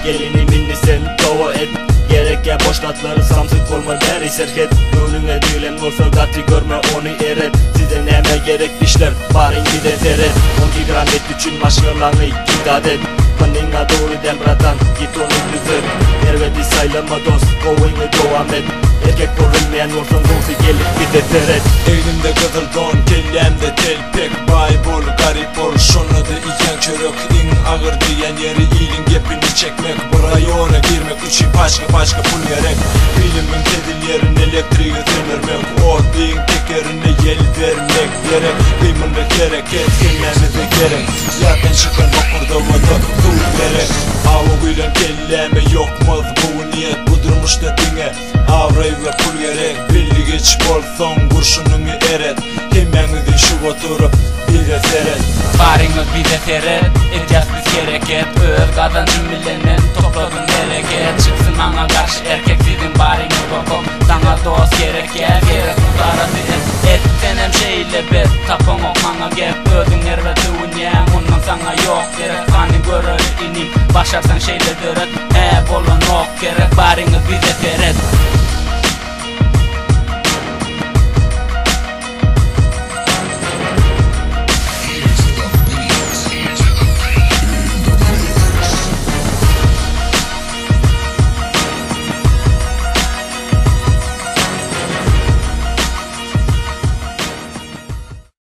Geliniminni sen dova et. Gerekke boşlatları samsık olma beri serket. Önüne düğlen olsa katı görme onu eret. Size neme gerek işler barın gide deret. 12 gram et üçün maşkırlanı git adet. Kanına doğru dem bratan git onu düzür. Ervedi saylama dost kovayını devam et. Erkek görünmeyen olsan olsa gelip gide deret. Elimde kızıl don kellemde tel pek bay bol garip ol. Şonladı iken çörök in ağır diyen yeri iyilin gepini çekmek. Buraya ona girmek üçü başka pul gerek. Bilimin tedil yerin elektriği sömürmek. O deyin tekerine yel vermek gerek. Kıyımlık gereket kellemede gerek. Zaten çıkan okurda vada dur gerek. Avu gülen kelleme yokmaz bu niyet. Budurmuş da dine avrayı ve pul gerek. Belli geç bol son kurşununu eret. Hemen şu oturup bize seret. Barınız bize seret. Edeceğiz biz gereket. Öz kazancım bilenin topladın bereket. Çıksın bana karşı erkek sizin barınız bakom. Sana dost gerek gel gerek tutarası et. Senem şeyle bet tapon okmana gel. Özün erve düğünyen ondan sana yok gerek. Hani görür inim başarsan şeyle dörek.